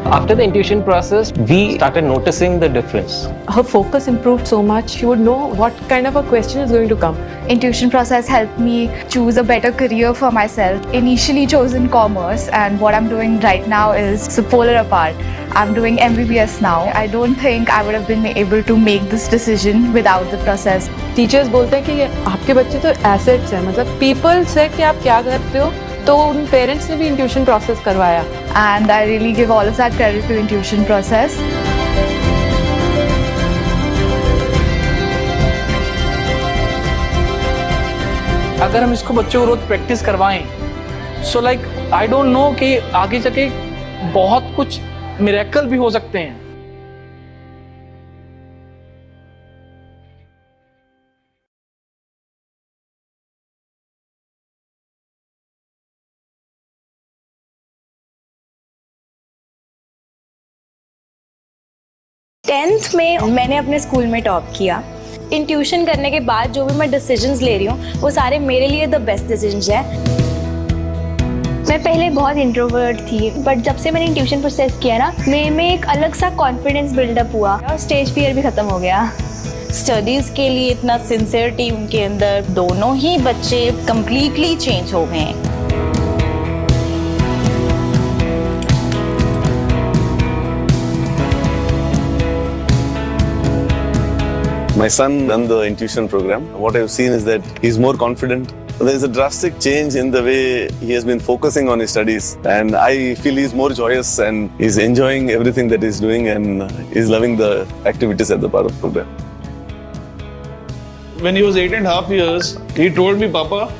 After the intuition process, we started noticing the difference. Her focus improved so much. She would know what kind of a question is going to come. Intuition process helped me choose a better career for myself. Initially chosen commerce, and what I'm doing right now is so polar apart. I'm doing MBBS now. I don't think I would have been able to make this decision without the process. Teachers बोलते हैं कि आपके बच्चे तो assets हैं, मतलब people से कि आप क्या करते हो, तो उन पेरेंट्स ने भी इंट्यूशन प्रोसेस करवाया. And I really give all of that credit to intuition process. अगर हम इसको बच्चों को रोज प्रैक्टिस करवाएं, so like I don't know कि आगे जाके बहुत कुछ मिरेकल भी हो सकते हैं. टेंथ में मैंने अपने स्कूल में टॉप किया. इंट्यूशन करने के बाद जो भी मैं डिसीजंस ले रही हूँ वो सारे मेरे लिए द बेस्ट डिसीजंस हैं. मैं पहले बहुत इंट्रोवर्ट थी, बट जब से मैंने इंट्यूशन प्रोसेस किया ना, मेरे में एक अलग सा कॉन्फिडेंस बिल्डअप हुआ और स्टेज फियर भी खत्म हो गया. स्टडीज़ के लिए इतना सिंसियरिटी उनके अंदर, दोनों ही बच्चे कम्प्लीटली चेंज हो गए हैं. My son done the intuition program. What I've seen is that he's more confident. There's a drastic change in the way he has been focusing on his studies, and I feel he's more joyous and he's enjoying everything that he's doing and is loving the activities at the part of the program. When he was 8.5 years, he told me, Papa,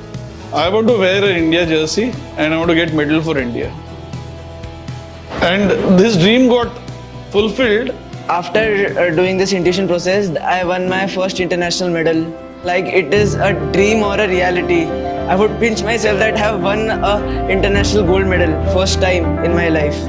I want to wear an India jersey and I want to get medal for India. And this dream got fulfilled. After doing this intuition process, I won my first international medal. Like, it is a dream or a reality. I would pinch myself that I have won an international gold medal first time in my life.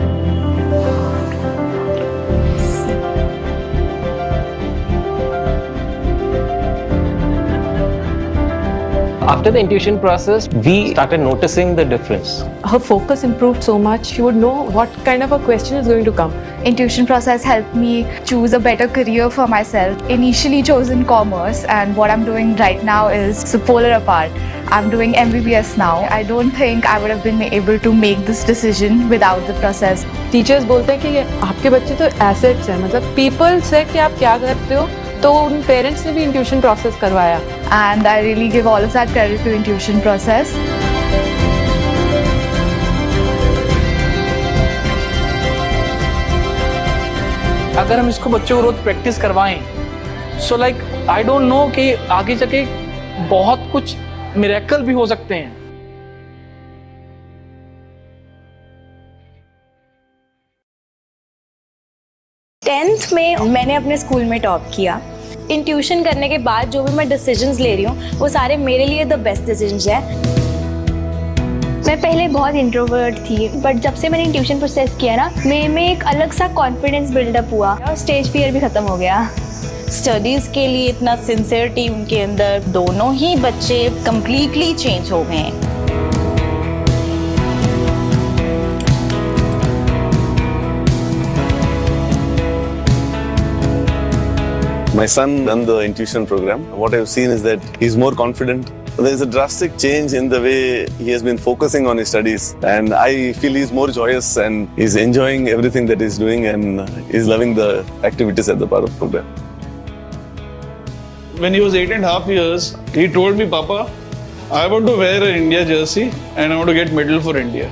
After the intuition process, we started noticing the difference. Her focus improved so much. She would know what kind of a question is going to come. Intuition process helped me choose a better career for myself. Initially chosen commerce, and what I'm doing right now is so polar apart. I'm doing MBBS now. I don't think I would have been able to make this decision without the process. Teachers बोलते हैं कि आपके बच्चे तो assets हैं, मतलब people से कि आप क्या करते हो, तो उन पेरेंट्स ने भी इंट्यूशन प्रोसेस करवाया. And I really give all of that credit to intuition process. अगर हम इसको बच्चों को रोज प्रैक्टिस करवाएं, so like I don't know कि आगे जाके बहुत कुछ मिरेकल भी हो सकते हैं. टेंथ में मैंने अपने स्कूल में टॉप किया. इंट्यूशन करने के बाद जो भी मैं डिसीजंस ले रही हूँ वो सारे मेरे लिए द बेस्ट डिसीजंस हैं. मैं पहले बहुत इंट्रोवर्ट थी, बट जब से मैंने इंट्यूशन प्रोसेस किया ना, मेरे में एक अलग सा कॉन्फिडेंस बिल्डअप हुआ और स्टेज फियर भी खत्म हो गया. स्टडीज़ के लिए इतना सिंसियरिटी उनके अंदर, दोनों ही बच्चे कम्प्लीटली चेंज हो गए हैं. My son done the intuition program. What I've seen is that he's more confident. There's a drastic change in the way he has been focusing on his studies, and I feel he's more joyous and he's enjoying everything that he's doing and is loving the activities at the part of the program. When he was 8.5 years, he told me, Papa, I want to wear an India jersey and I want to get medal for India.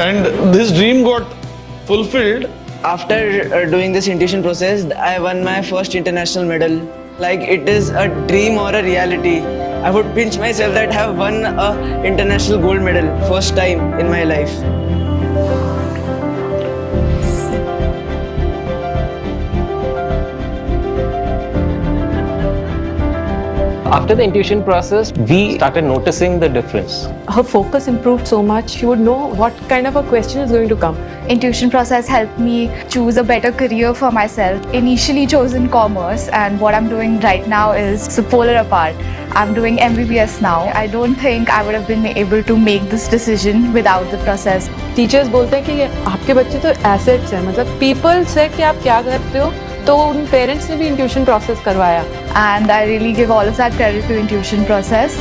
And this dream got fulfilled. After doing this intuition process, I won my first international medal. Like, it is a dream or a reality. I would pinch myself that I have won an international gold medal first time in my life. After the intuition process, we started noticing the difference. Her focus improved so much. She would know what kind of a question is going to come. Intuition process helped me choose a better career for myself. Initially chosen commerce, and what I'm doing right now is so polar apart. I'm doing MBBS now. I don't think I would have been able to make this decision without the process. Teachers बोलते हैं कि ये आपके बच्चे तो assets हैं, मतलब people से कि आप क्या करते हो, तो उन पेरेंट्स ने भी इंट्यूशन प्रोसेस करवाया. And I really give all of that credit to intuition process.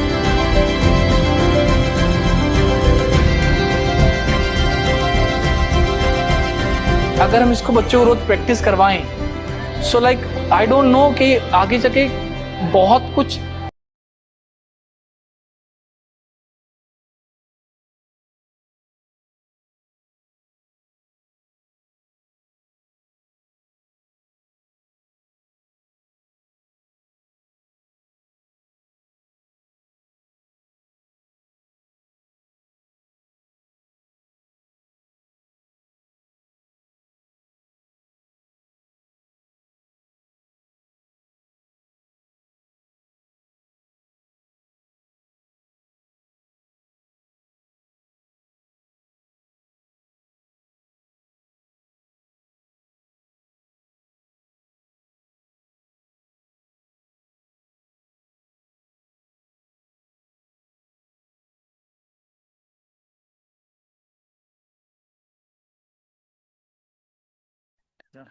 अगर हम इसको बच्चों को रोज प्रैक्टिस करवाएं, so like I don't know कि आगे जाके बहुत कुछ Good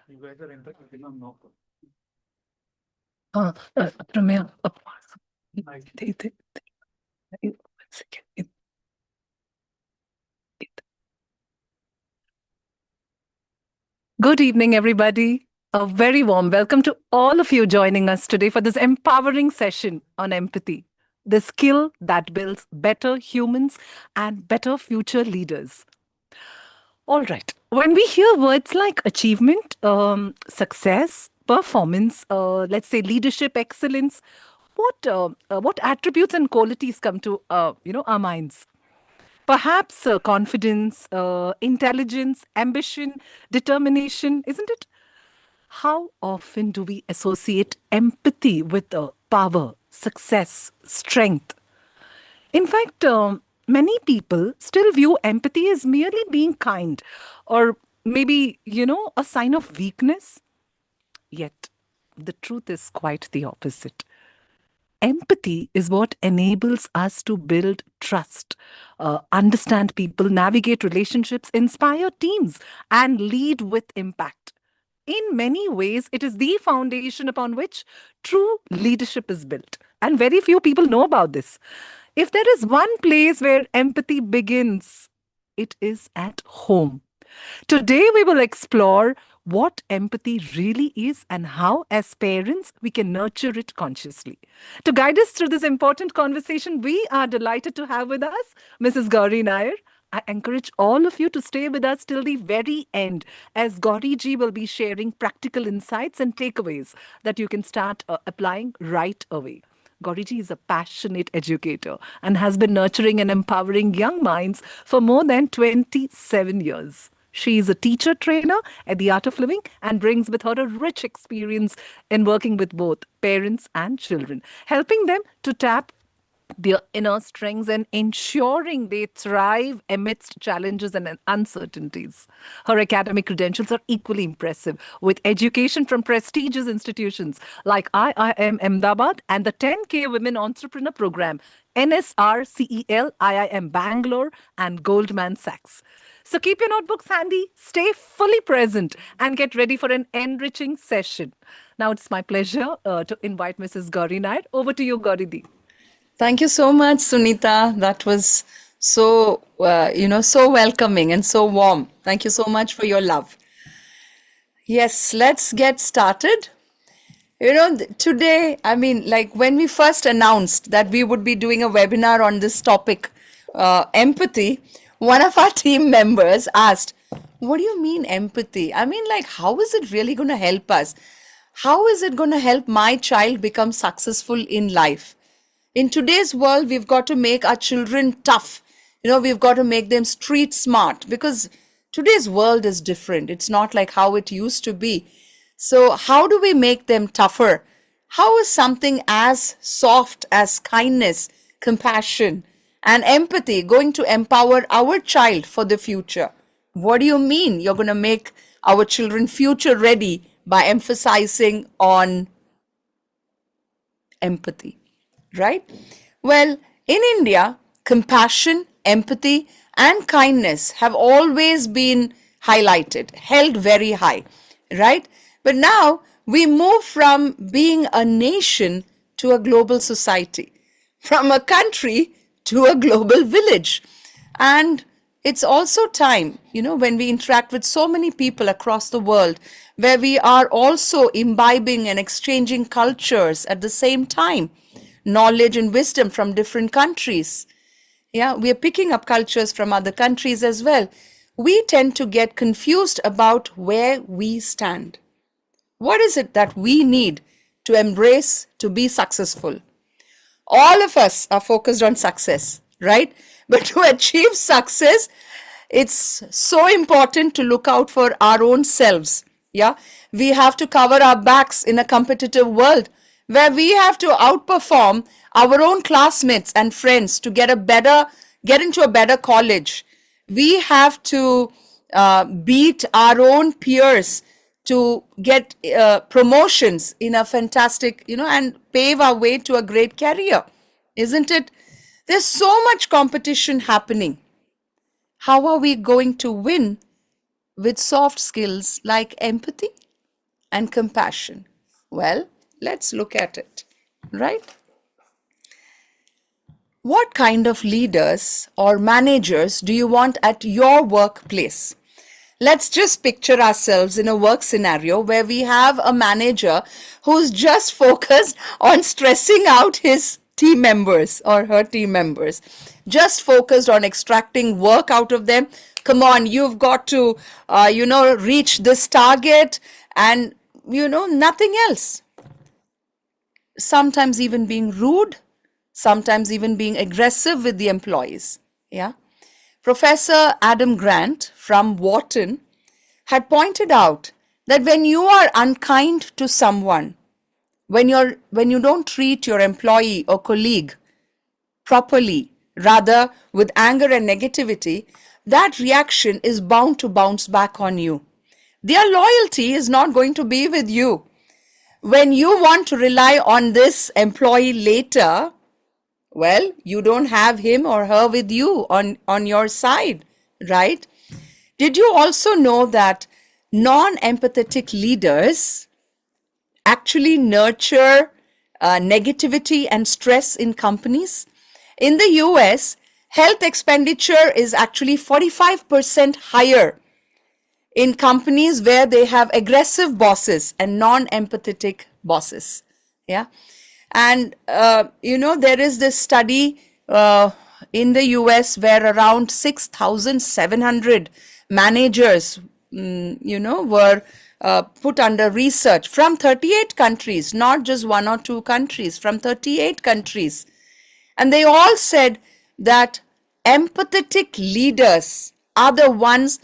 evening, everybody. A very warm welcome to all of you joining us today for this empowering session on empathy, the skill that builds better humans and better future leaders. All right. When we hear words like achievement, success, performance, let's say leadership, excellence, what attributes and qualities come to our minds? Perhaps confidence, intelligence, ambition, determination, isn't it? How often do we associate empathy with power, success, strength? In fact, many people still view empathy as merely being kind or maybe, a sign of weakness. Yet, the truth is quite the opposite. Empathy is what enables us to build trust, understand people, navigate relationships, inspire teams, and lead with impact. In many ways, it is the foundation upon which true leadership is built. And very few people know about this. If there is one place where empathy begins, it is at home. Today, we will explore what empathy really is and how, as parents, we can nurture it consciously. To guide us through this important conversation, we are delighted to have with us Mrs. Gouri Nair. I encourage all of you to stay with us till the very end, as Gauri ji will be sharing practical insights and takeaways that you can start applying right away. Gauriji is a passionate educator and has been nurturing and empowering young minds for more than 27 years. She is a teacher trainer at the Art of Living and brings with her a rich experience in working with both parents and children, helping them to tap their inner strengths and ensuring they thrive amidst challenges and uncertainties. Her academic credentials are equally impressive, with education from prestigious institutions like IIM Ahmedabad and the 10K Women Entrepreneur Program, NSR CEL, IIM Bangalore, and Goldman Sachs. So keep your notebooks handy, stay fully present, and get ready for an enriching session. Now it's my pleasure to invite Mrs. Gouri Nair. Over to you, Gauri. Thank you so much, Sunita. That was so, so welcoming and so warm. Thank you so much for your love. Yes, let's get started. Today, when we first announced that we would be doing a webinar on this topic, empathy, one of our team members asked, what do you mean empathy? How is it really going to help us? How is it going to help my child become successful in life? In today's world, we've got to make our children tough. We've got to make them street smart because today's world is different. It's not like how it used to be. So how do we make them tougher? how is something as soft as kindness, compassion, and empathy going to empower our child for the future? What do you mean you're going to make our children future ready by emphasizing on empathy, right? Well, in India, compassion, empathy, and kindness have always been highlighted, held very high, right? But now we move from being a nation to a global society, from a country to a global village. And it's also time, when we interact with so many people across the world, where we are also imbibing and exchanging cultures at the same time, knowledge and wisdom from different countries. Yeah, we are picking up cultures from other countries as well. We tend to get confused about where we stand. What is it that we need to embrace to be successful? All of us are focused on success, right? But to achieve success, it's so important to look out for our own selves. Yeah, we have to cover our backs in a competitive world where we have to outperform our own classmates and friends to get into a better college. We have to beat our own peers to get promotions in a fantastic, and pave our way to a great career, isn't it? There's so much competition happening. How are we going to win with soft skills like empathy and compassion? Well, let's look at it, right? What kind of leaders or managers do you want at your workplace? Let's just picture ourselves in a work scenario where we have a manager who's just focused on stressing out his team members or her team members, just focused on extracting work out of them. Come on, you've got to, reach this target and, nothing else. Sometimes even being rude, sometimes even being aggressive with the employees. Yeah. Professor Adam Grant from Wharton had pointed out that when you are unkind to someone, when you don't treat your employee or colleague properly, rather with anger and negativity, that reaction is bound to bounce back on you. Their loyalty is not going to be with you. When you want to rely on this employee later, well, you don't have him or her with you on your side, right? Did you also know that non-empathetic leaders actually nurture negativity and stress in companies? In the US, health expenditure is actually 45% higher in companies where they have aggressive bosses and non-empathetic bosses. Yeah. And, there is this study in the US where around 6,700 managers, were put under research from 38 countries, not just one or two countries, from 38 countries. And they all said that empathetic leaders are the ones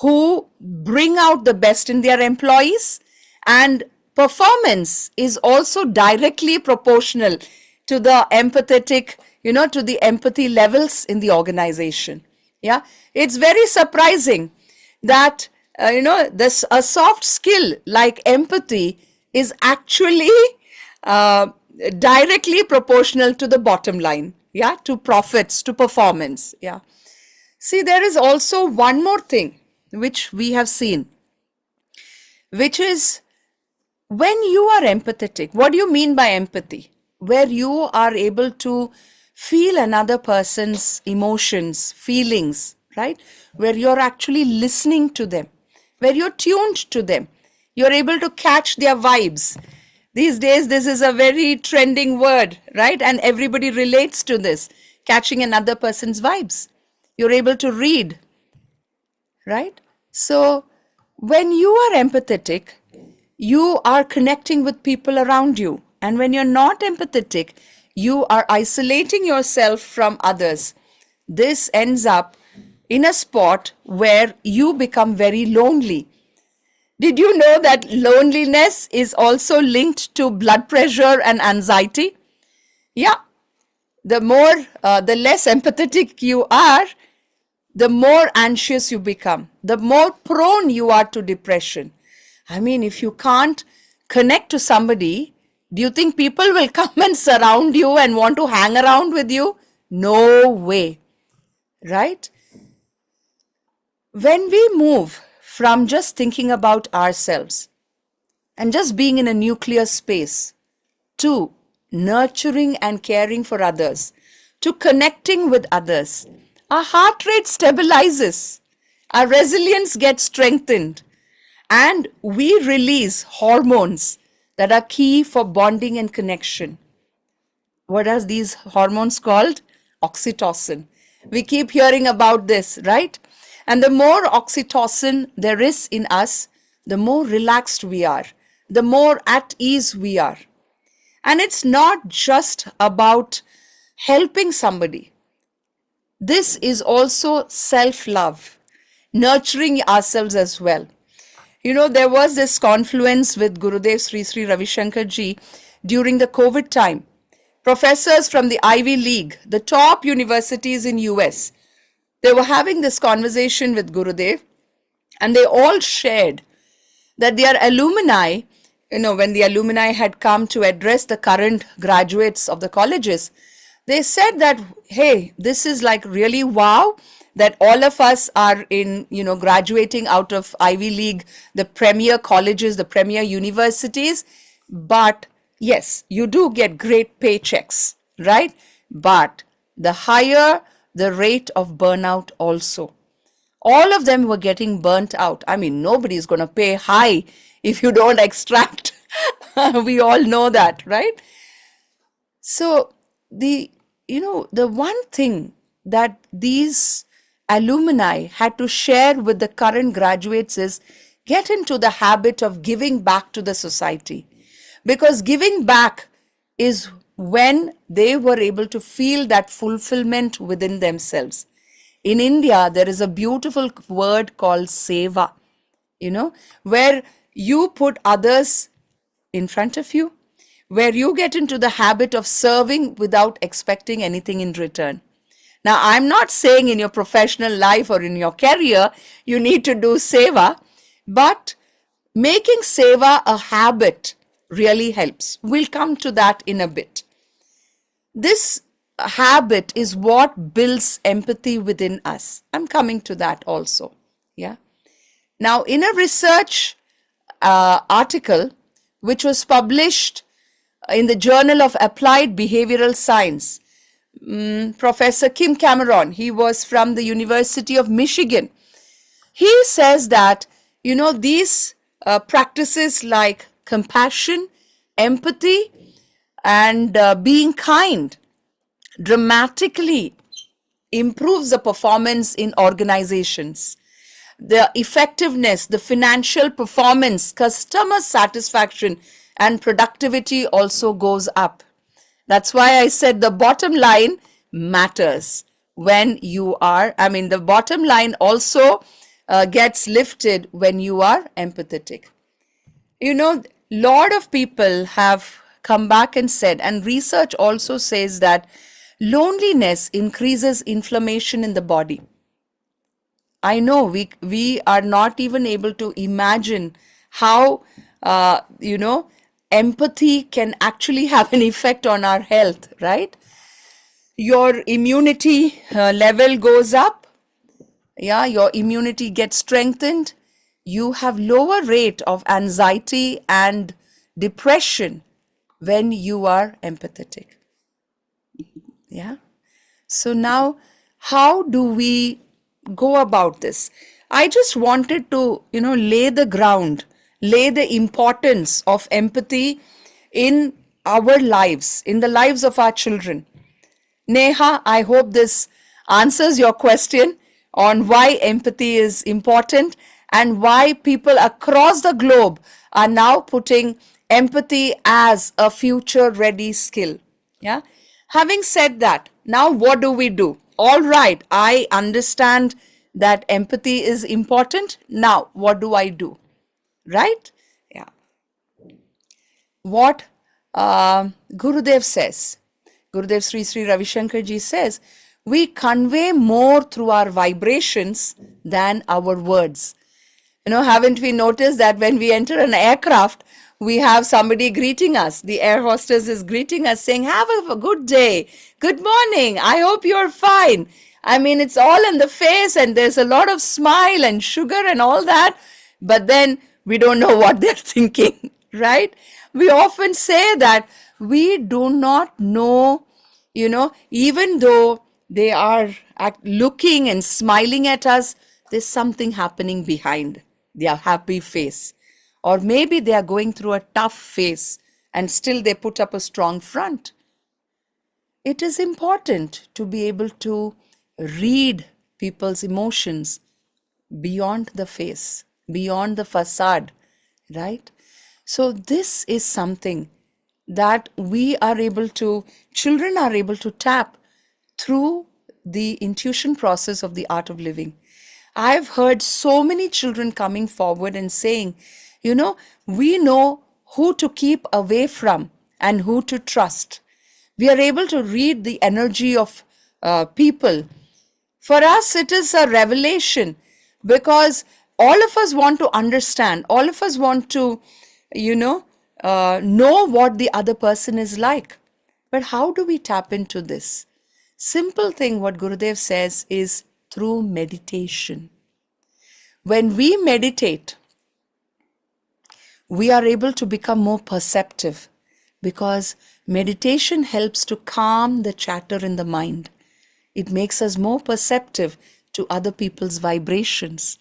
who bring out the best in their employees, and performance is also directly proportional to the empathetic, to the empathy levels in the organization. Yeah, it's very surprising that, a soft skill like empathy is actually directly proportional to the bottom line. Yeah, to profits, to performance. Yeah. See, there is also one more thing which we have seen, which is when you are empathetic. What do you mean by empathy? Where you are able to feel another person's emotions, feelings, right? Where you're actually listening to them, where you're tuned to them. You're able to catch their vibes. These days, this is a very trending word, right? And everybody relates to this, catching another person's vibes. You're able to read, right? So when you are empathetic, you are connecting with people around you. And when you're not empathetic, you are isolating yourself from others. This ends up in a spot where you become very lonely. Did you know that loneliness is also linked to blood pressure and anxiety? Yeah, the less empathetic you are, the more anxious you become, the more prone you are to depression. I mean, if you can't connect to somebody, do you think people will come and surround you and want to hang around with you? No way, right? When we move from just thinking about ourselves and just being in a nuclear space to nurturing and caring for others, to connecting with others, our heart rate stabilizes, our resilience gets strengthened, and we release hormones that are key for bonding and connection. What are these hormones called? Oxytocin. We keep hearing about this, right? And the more oxytocin there is in us, the more relaxed we are, the more at ease we are. And it's not just about helping somebody. This is also self-love, nurturing ourselves as well. You know, there was this confluence with Gurudev Sri Sri Ravi Shankar ji during the COVID time. Professors from the Ivy League, the top universities in US, they were having this conversation with Gurudev, and they all shared that their alumni, you know, when the alumni had come to address the current graduates of the colleges, they said that, hey, this is like really wow, that all of us are in, you know, graduating out of Ivy League, the premier colleges, the premier universities. But yes, you do get great paychecks, right? But the higher the rate of burnout also. All of them were getting burnt out. I mean, nobody is going to pay high if you don't extract. We all know that, right? So the one thing that these alumni had to share with the current graduates is get into the habit of giving back to the society, because giving back is when they were able to feel that fulfillment within themselves. In India, there is a beautiful word called seva, you know, where you put others in front of you, where you get into the habit of serving without expecting anything in return. Now, I'm not saying in your professional life or in your career, you need to do seva, but making seva a habit really helps. We'll come to that in a bit. This habit is what builds empathy within us. I'm coming to that also. Yeah. Now, in a research article which was published in the Journal of Applied Behavioral Science, Professor Kim Cameron, he was from the University of Michigan. He says that, you know, these practices like compassion, empathy, and being kind dramatically improves the performance in organizations. The effectiveness, the financial performance, customer satisfaction, and productivity also goes up. That's why I said the bottom line matters when you are, the bottom line also gets lifted when you are empathetic. You know, lot of people have come back and said, and research also says that loneliness increases inflammation in the body. I know we are not even able to imagine how, empathy can actually have an effect on our health, right? Your immunity level goes up. Yeah, your immunity gets strengthened. You have lower rate of anxiety and depression when you are empathetic. Yeah. So now, how do we go about this? I just wanted to, lay the ground, lay the importance of empathy in our lives, in the lives of our children. Neha, I hope this answers your question on why empathy is important and why people across the globe are now putting empathy as a future ready skill. Yeah. Having said that, now what do we do? All right, I understand that empathy is important. Now, what do I do? right? Yeah. What Gurudev says, Gurudev Sri Sri Ravi Shankar ji says, we convey more through our vibrations than our words. Haven't we noticed that when we enter an aircraft, we have somebody greeting us? The air hostess is greeting us saying, have a good day. Good morning. I hope you're fine. I mean, it's all in the face and there's a lot of smile and sugar and all that. But then we don't know what they're thinking, right? We often say that we do not know, even though they are looking and smiling at us, there's something happening behind their happy face. Or maybe they are going through a tough phase and still they put up a strong front. It is important to be able to read people's emotions beyond the face, beyond the facade, right? So this is something that children are able to tap through the intuition process of the art of living. I've heard so many children coming forward and saying, we know who to keep away from and who to trust. We are able to read the energy of people. For us, it is a revelation because all of us want to understand, all of us want to, know what the other person is like. But how do we tap into this? Simple thing what Gurudev says is through meditation. When we meditate, we are able to become more perceptive because meditation helps to calm the chatter in the mind. It makes us more perceptive to other people's vibrations.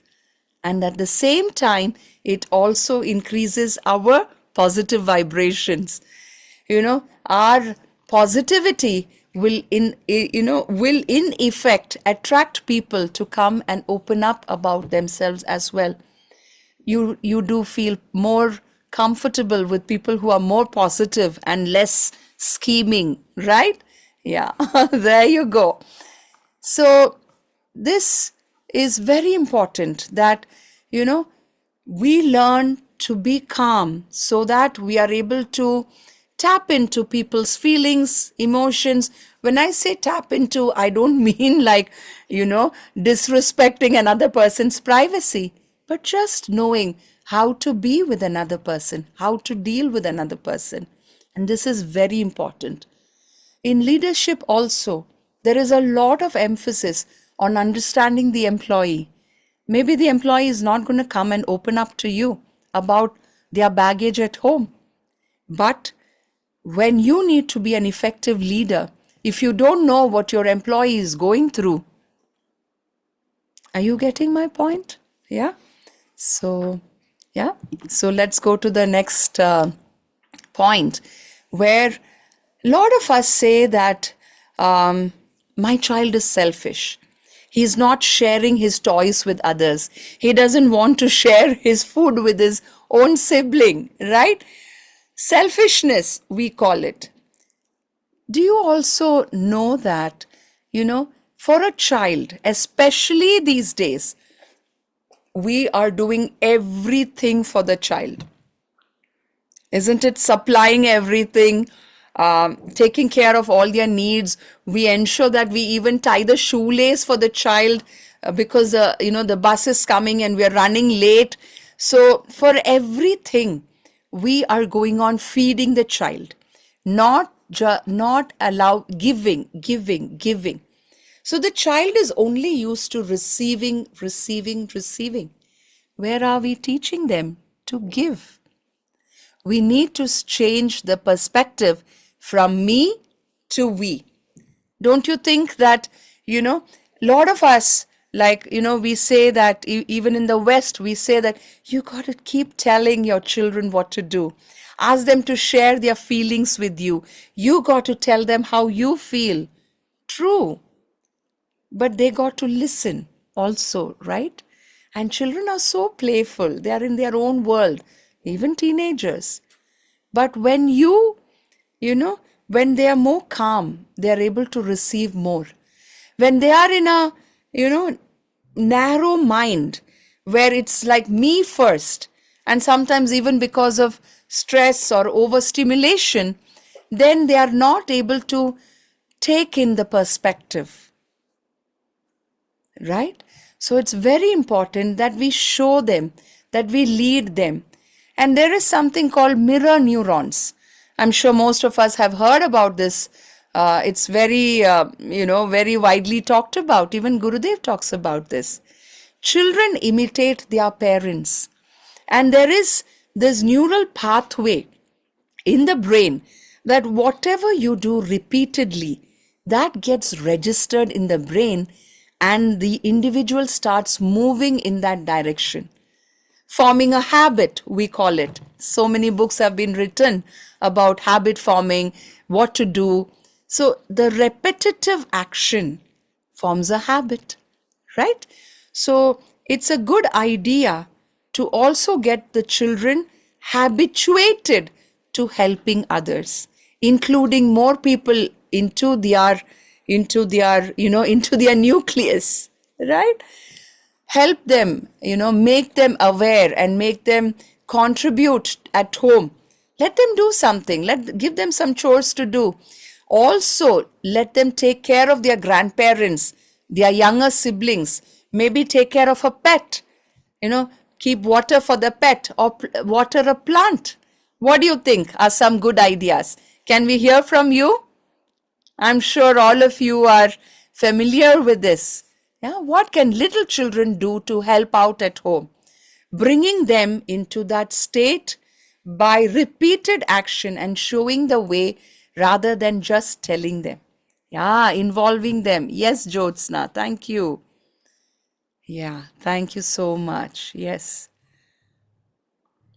And at the same time, it also increases our positive vibrations. Our positivity will in effect attract people to come and open up about themselves as well. You do feel more comfortable with people who are more positive and less scheming, right? Yeah, there you go. So this is very important that, we learn to be calm so that we are able to tap into people's feelings, emotions. When I say tap into, I don't mean like, disrespecting another person's privacy, but just knowing how to be with another person, how to deal with another person. And this is very important. In leadership also, there is a lot of emphasis on understanding the employee. Maybe the employee is not going to come and open up to you about their baggage at home. But when you need to be an effective leader, if you don't know what your employee is going through, are you getting my point? Yeah. So let's go to the next point where a lot of us say that my child is selfish. He's not sharing his toys with others. He doesn't want to share his food with his own sibling, right? Selfishness, we call it. Do you also know that, for a child, especially these days, we are doing everything for the child. Isn't it? Supplying everything, taking care of all their needs. We ensure that we even tie the shoelace for the child because, the bus is coming and we are running late. So for everything, we are going on feeding the child, not allow giving. So the child is only used to receiving. Where are we teaching them to give? We need to change the perspective from me to we. Don't you think that, a lot of us, we say that even in the West, we say that you got to keep telling your children what to do. Ask them to share their feelings with you. You got to tell them how you feel. True. But they got to listen also, right? And children are so playful. They are in their own world, even teenagers. But when when they are more calm, they are able to receive more. When they are in a, narrow mind, where it's like me first, and sometimes even because of stress or overstimulation, then they are not able to take in the perspective, right? So it's very important that we show them, that we lead them. And there is something called mirror neurons. I'm sure most of us have heard about this. It's very, very widely talked about. Even Gurudev talks about this. Children imitate their parents. And there is this neural pathway in the brain that whatever you do repeatedly, that gets registered in the brain and the individual starts moving in that direction. Forming a habit, we call it. So many books have been written about habit forming, what to do. So the repetitive action forms a habit, right? So it's a good idea to also get the children habituated to helping others, including more people into their nucleus, right? Help them, make them aware and make them contribute at home. Let them do something. Give them some chores to do. Also, let them take care of their grandparents, their younger siblings. Maybe take care of a pet. Keep water for the pet or water a plant. What do you think are some good ideas? Can we hear from you? I'm sure all of you are familiar with this. Yeah, what can little children do to help out at home? Bringing them into that state by repeated action and showing the way rather than just telling them. Yeah, involving them. Yes, Jyotsna, thank you. Yeah, thank you so much. Yes.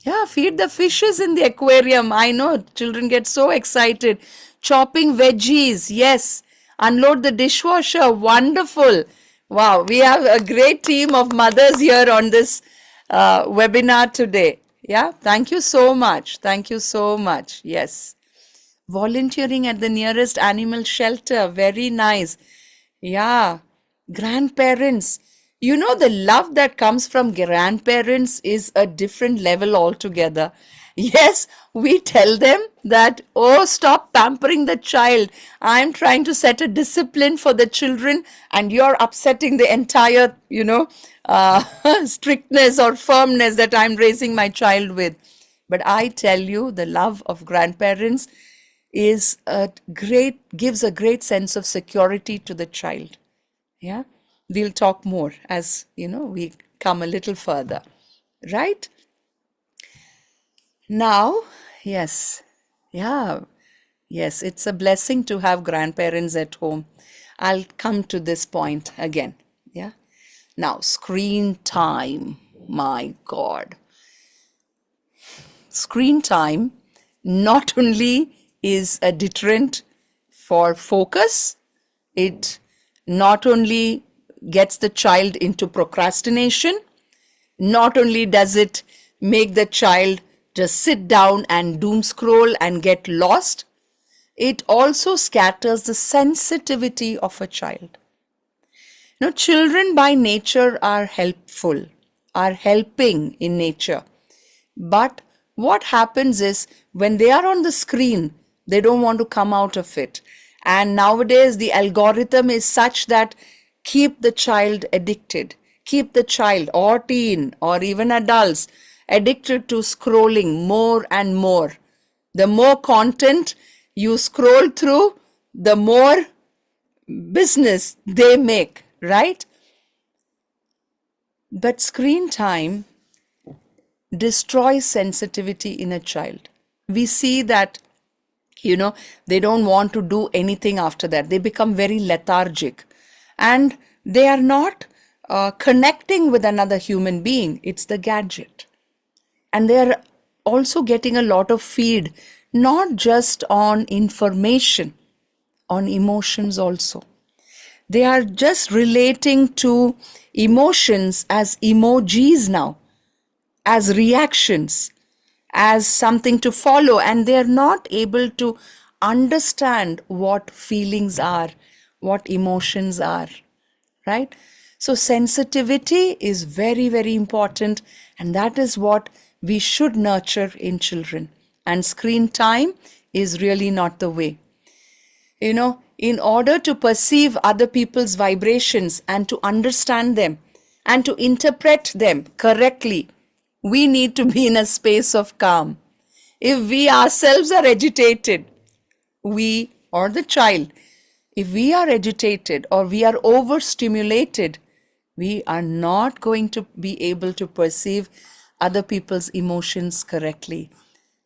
Yeah, feed the fishes in the aquarium. I know children get so excited. Chopping veggies. Yes. Unload the dishwasher. Wonderful. Wow, we have a great team of mothers here on this webinar today. Yeah, thank you so much. Thank you so much. Yes. Volunteering at the nearest animal shelter. Very nice. Yeah. Grandparents. The love that comes from grandparents is a different level altogether. Yes, we tell them that, oh, stop pampering the child. I'm trying to set a discipline for the children and you're upsetting the entire, strictness or firmness that I'm raising my child with. But I tell you, the love of grandparents gives a great sense of security to the child. Yeah. We'll talk more as, we come a little further, right? Now, yes, it's a blessing to have grandparents at home. I'll come to this point again, yeah? Now, screen time, my God. Screen time not only is a deterrent for focus, it not only gets the child into procrastination, not only does it make the child just sit down and doom scroll and get lost, it also scatters the sensitivity of a child. Children by nature are helpful, are helping in nature. But what happens is when they are on the screen, they don't want to come out of it. And nowadays the algorithm is such that keep the child addicted, keep the child or teen or even adults addicted to scrolling more and more. The more content you scroll through, the more business they make, right? But screen time destroys sensitivity in a child. We see that, they don't want to do anything after that. They become very lethargic and they are not connecting with another human being. It's the gadget. And they are also getting a lot of feed, not just on information, on emotions also. They are just relating to emotions as emojis now, as reactions, as something to follow, and they are not able to understand what feelings are, what emotions are, right? So sensitivity is very, very important, and that is what we should nurture in children. And screen time is really not the way. In order to perceive other people's vibrations and to understand them and to interpret them correctly, we need to be in a space of calm. If we ourselves are agitated, we or the child, if we are agitated or we are overstimulated, we are not going to be able to perceive other people's emotions correctly.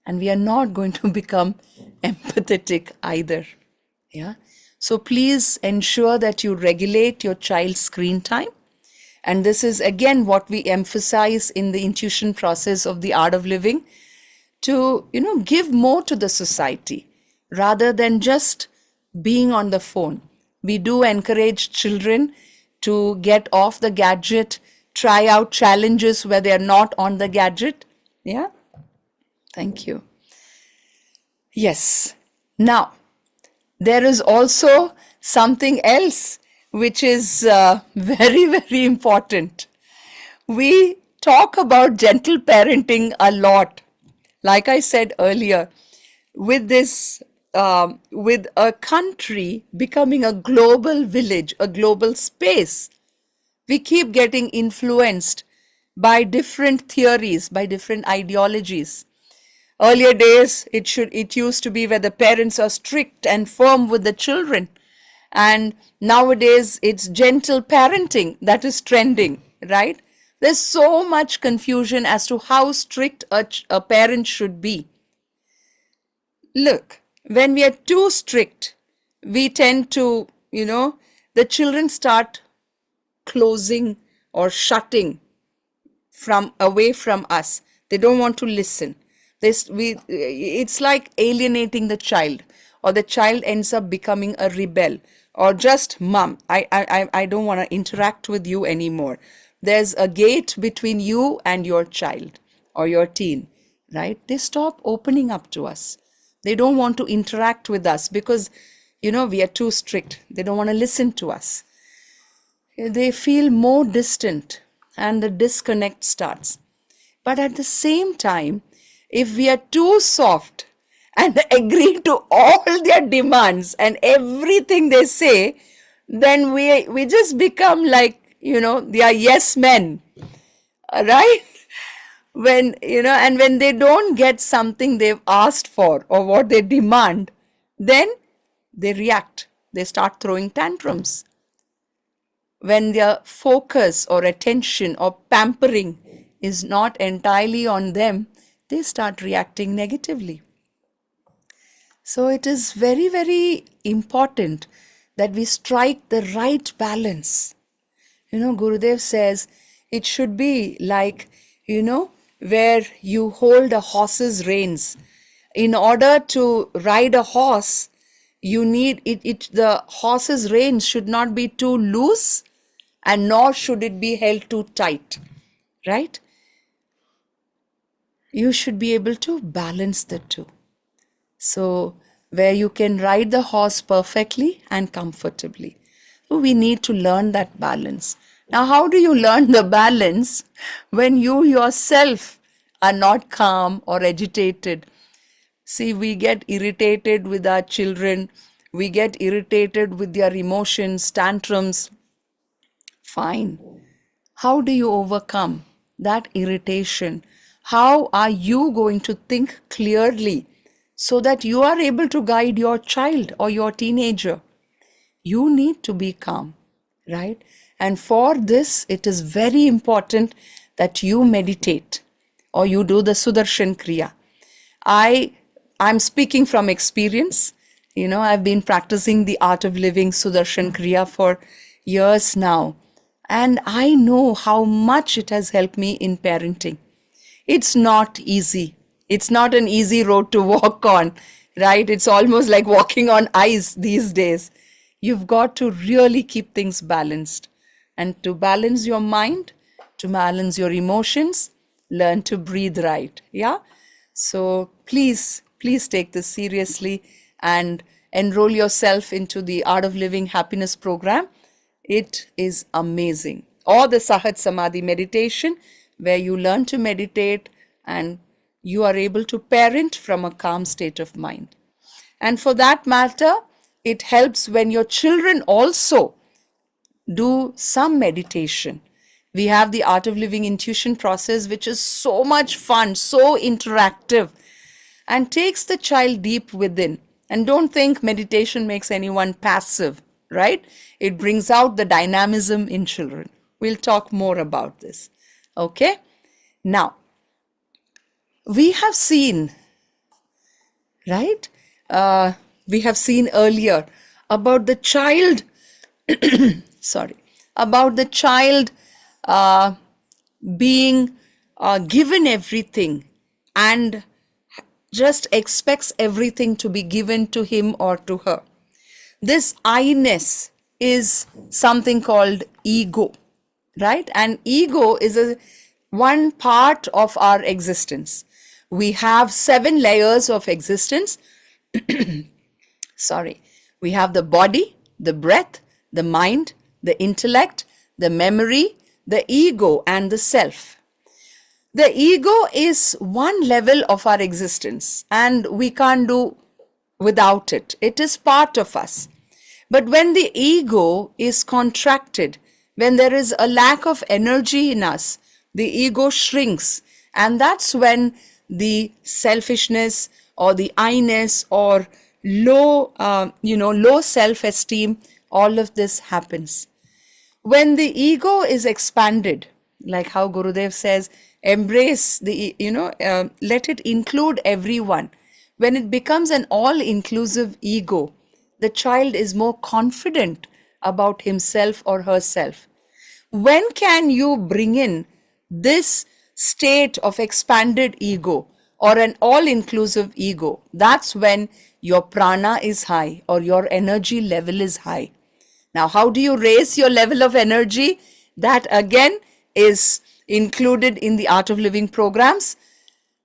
And we are not going to become empathetic either. Yeah. So please ensure that you regulate your child's screen time. And this is again what we emphasize in the intuition process of the art of living, to, give more to the society rather than just being on the phone. We do encourage children to get off the gadget, try out challenges where they are not on the gadget. Yeah. Thank you. Yes. Now, there is also something else which is very, very important. We talk about gentle parenting a lot. Like I said earlier, with this, with a country becoming a global village, a global space, we keep getting influenced by different theories, by different ideologies. Earlier days, it used to be where the parents are strict and firm with the children. And nowadays, it's gentle parenting that is trending, right? There's so much confusion as to how strict a parent should be. Look, when we are too strict, we tend to, the children start closing or shutting away from us. They don't want to listen. It's like alienating the child, or the child ends up becoming a rebel, or just, mom, I don't want to interact with you anymore. There's a gate between you and your child or your teen, right? They stop opening up to us. They don't want to interact with us because, we are too strict. They don't want to listen to us. They feel more distant and the disconnect starts. But at the same time, if we are too soft and agree to all their demands and everything they say, then we just become like, they are yes men, right? And when they don't get something they've asked for or what they demand, then they react. They start throwing tantrums. When their focus or attention or pampering is not entirely on them, they start reacting negatively. So it is very, very important that we strike the right balance. Gurudev says it should be like, where you hold a horse's reins. In order to ride a horse, you need the horse's reins should not be too loose, and nor should it be held too tight, right? You should be able to balance the two. So where you can ride the horse perfectly and comfortably. So we need to learn that balance. Now, how do you learn the balance when you yourself are not calm or agitated? See, we get irritated with our children. We get irritated with their emotions, tantrums. Fine. How do you overcome that irritation? How are you going to think clearly so that you are able to guide your child or your teenager? You need to be calm, right? And for this, it is very important that you meditate or you do the Sudarshan Kriya. I'm speaking from experience. I've been practicing the art of living Sudarshan Kriya for years now. And I know how much it has helped me in parenting. It's not easy. It's not an easy road to walk on, right? It's almost like walking on ice these days. You've got to really keep things balanced. And to balance your mind, to balance your emotions, learn to breathe right. Yeah? So please take this seriously and enroll yourself into the Art of Living Happiness program. It is amazing. Or the Sahat Samadhi meditation, where you learn to meditate and you are able to parent from a calm state of mind. And for that matter, it helps when your children also do some meditation. We have the Art of Living intuition process, which is so much fun, so interactive, and takes the child deep within. And don't think meditation makes anyone passive, right? It brings out the dynamism in children. We'll talk more about this. Okay? Now, we have seen, right? We have seen earlier about the child, sorry, about the child being given everything and just expects everything to be given to him or to her. This I-ness is something called ego, right? And ego is one part of our existence. We have 7 layers of existence. Sorry. We have the body, the breath, the mind, the intellect, the memory, the ego, and the self. The ego is one level of our existence, and we can't do without it. It is part of us. But when the ego is contracted, when there is a lack of energy in us, the ego shrinks, and that's when the selfishness or the I-ness or low self-esteem, all of this happens. When the ego is expanded, like how Gurudev says, embrace the, let it include everyone. When it becomes an all-inclusive ego, the child is more confident about himself or herself. When can you bring in this state of expanded ego or an all-inclusive ego? That's when your prana is high or your energy level is high. Now, how do you raise your level of energy? That again is included in the Art of Living programs.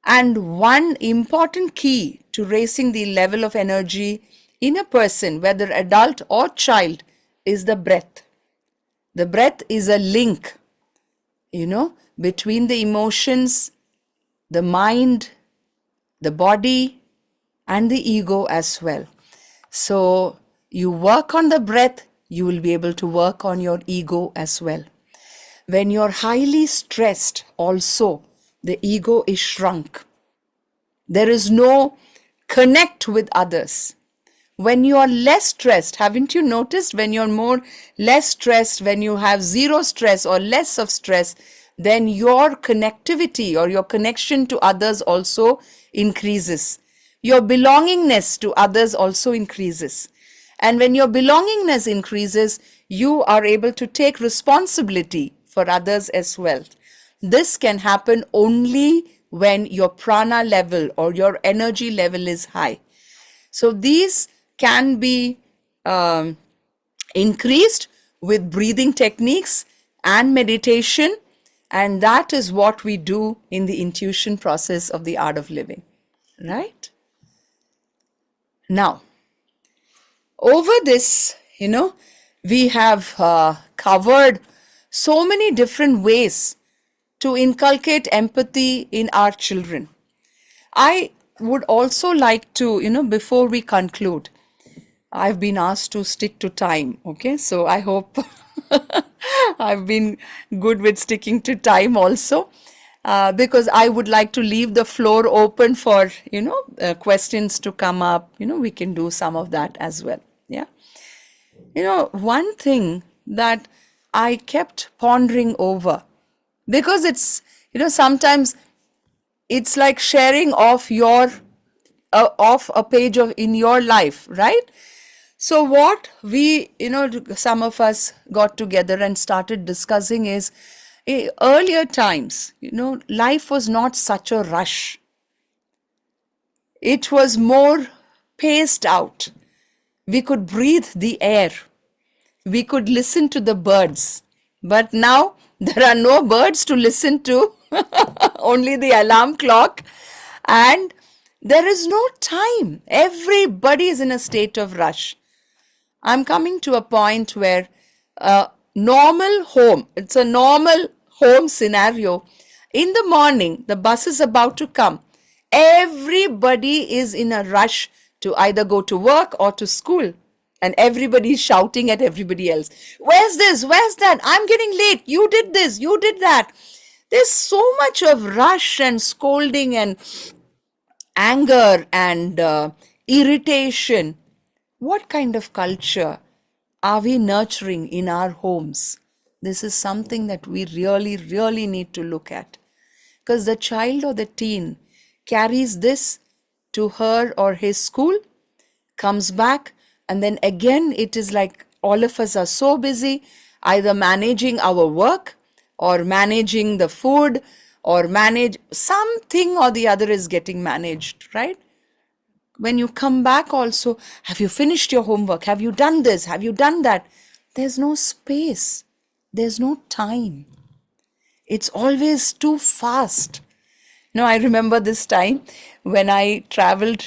And one important key to raising the level of energy in a person, whether adult or child, is the breath. The breath is a link, between the emotions, the mind, the body, and the ego as well. So you work on the breath, you will be able to work on your ego as well. When you're highly stressed also, the ego is shrunk. There is no connect with others. When you are less stressed, haven't you noticed when you're less stressed, when you have zero stress or less of stress, then your connectivity or your connection to others also increases. Your belongingness to others also increases. And when your belongingness increases, you are able to take responsibility for others as well. This can happen only when your prana level or your energy level is high. So these can be increased with breathing techniques and meditation, and that is what we do in the intuition process of the Art of Living, right? Now, over this, we have covered so many different ways to inculcate empathy in our children. I would also like to, before we conclude, I've been asked to stick to time, okay? So I hope I've been good with sticking to time also, because I would like to leave the floor open for, questions to come up. We can do some of that as well, yeah? One thing that I kept pondering over, because it's, sometimes it's like sharing off off a page in your life, right? So what we, some of us got together and started discussing is, earlier times, life was not such a rush. It was more paced out. We could breathe the air. We could listen to the birds. But now there are no birds to listen to, only the alarm clock. And there is no time. Everybody is in a state of rush. I'm coming to a point where normal home, it's a normal home scenario. In the morning, the bus is about to come. Everybody is in a rush to either go to work or to school. And everybody is shouting at everybody else. Where's this? Where's that? I'm getting late. You did this. You did that. There's so much of rush and scolding and anger and irritation. What kind of culture are we nurturing in our homes? This is something that we really, really need to look at. Because the child or the teen carries this to her or his school, comes back, and then again it is like all of us are so busy either managing our work or managing the food or manage something or the other is getting managed, right? When you come back also, have you finished your homework? Have you done this? Have you done that? There's no space. There's no time. It's always too fast. No, I remember this time when I traveled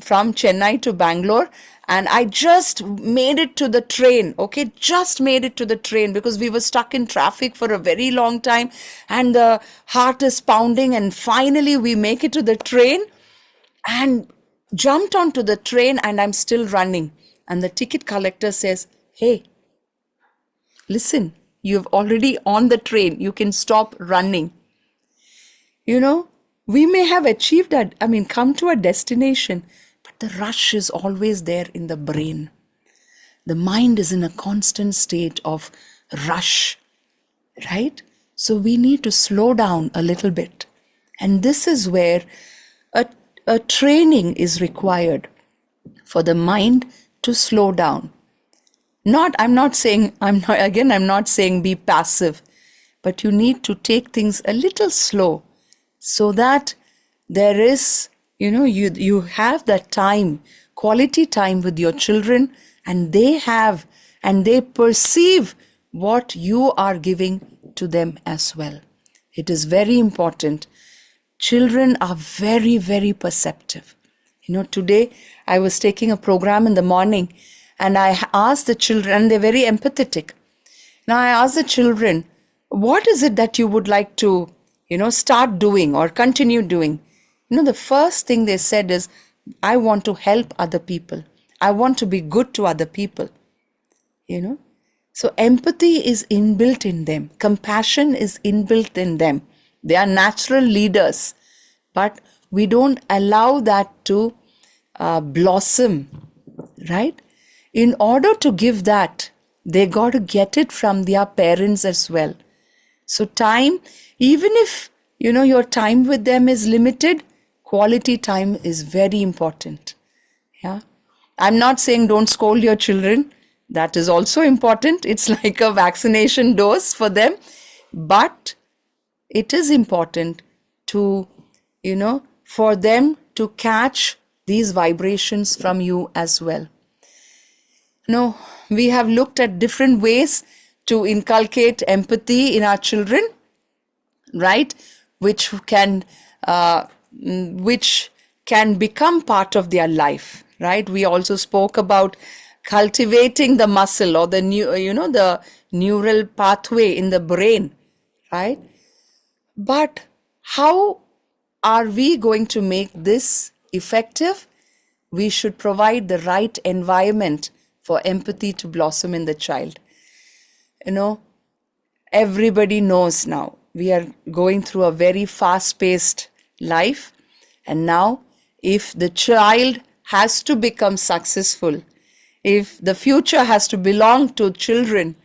from Chennai to Bangalore, and I just made it to the train, okay? Just made it to the train because we were stuck in traffic for a very long time and the heart is pounding, and finally we make it to the train and jumped onto the train, and I'm still running. And the ticket collector says, "Hey, listen, you've already on the train. You can stop running." You know, we may have achieved that, come to a destination, but the rush is always there in the brain. The mind is in a constant state of rush, right? So we need to slow down a little bit. And this is where a training is required for the mind to slow down. I'm not saying be passive, but you need to take things a little slow so that there is, you have that time, quality time with your children, and they perceive what you are giving to them as well. It is very important. Children are very, very perceptive. Today I was taking a program in the morning and I asked the children, and they're very empathetic. Now I asked the children, what is it that you would like to, start doing or continue doing? The first thing they said is, I want to help other people. I want to be good to other people. So empathy is inbuilt in them. Compassion is inbuilt in them. They are natural leaders, but we don't allow that to blossom, right? In order to give that, they got to get it from their parents as well. So time, even if, your time with them is limited, quality time is very important. Yeah. I'm not saying don't scold your children. That is also important. It's like a vaccination dose for them. But it is important to, for them to catch these vibrations from you as well. We have looked at different ways to inculcate empathy in our children, right? Which can become part of their life, right? We also spoke about cultivating the muscle or the the neural pathway in the brain, right? But how are we going to make this effective? We should provide the right environment for empathy to blossom in the child. Everybody knows now we are going through a very fast-paced life. And now if the child has to become successful, if the future has to belong to children,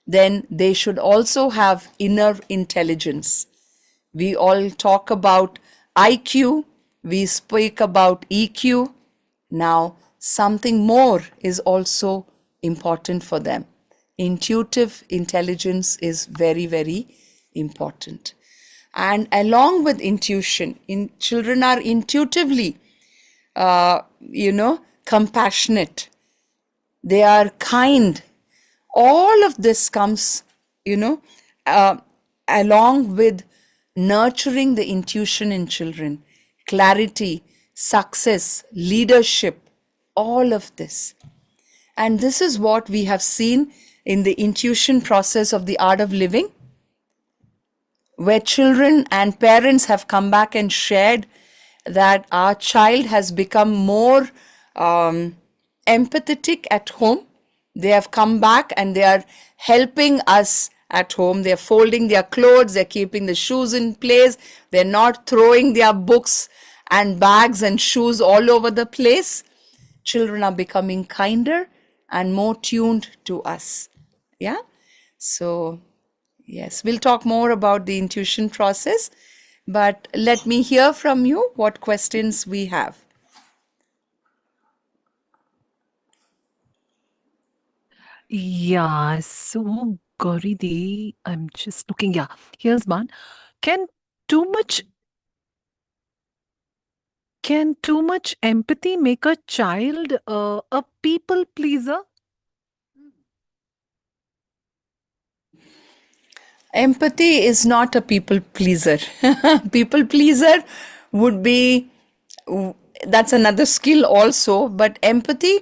then they should also have inner intelligence. We all talk about IQ, we speak about EQ. Now, something more is also important for them. Intuitive intelligence is very, very important. And along with intuition, children are intuitively, compassionate. They are kind. All of this comes, along with nurturing the intuition in children, clarity, success, leadership, all of this. And this is what we have seen in the intuition process of the art of living. where children and parents have come back and shared that our child has become more empathetic at home. They have come back and they are helping us at home. They're folding their clothes, they're keeping the shoes in place, they're not throwing their books and bags and shoes all over the place. Children are becoming kinder and more tuned to us. Yeah. So, yes, we'll talk more about the intuition process, but let me hear from you what questions we have. Yeah, so Gauri, I'm just looking. Yeah, here's one. Can too much can too much empathy make a child a people pleaser? Empathy is not a people pleaser. People pleaser would be, that's another skill also, but empathy,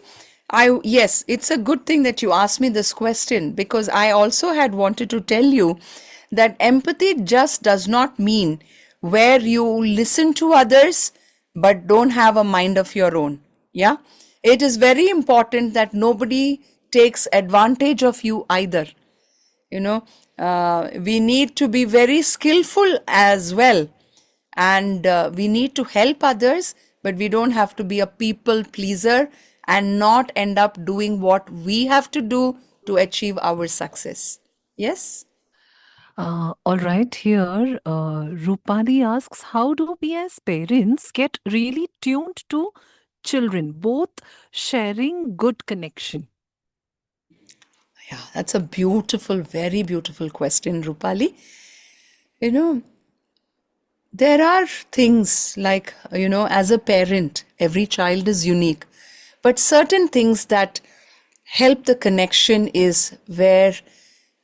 yes, it's a good thing that you asked me this question, because I also had wanted to tell you that empathy just does not mean where you listen to others but don't have a mind of your own. Yeah, it is very important that nobody takes advantage of you either. You know, we need to be very skillful as well, and we need to help others, but we don't have to be a people pleaser and not end up doing what we have to do to achieve our success. Yes. All right, here Rupali asks, how do we as parents get really tuned to children, both sharing good connection? Yeah, that's a beautiful, very beautiful question, Rupali. You know, there are things like, as a parent, every child is unique, but certain things that help the connection is where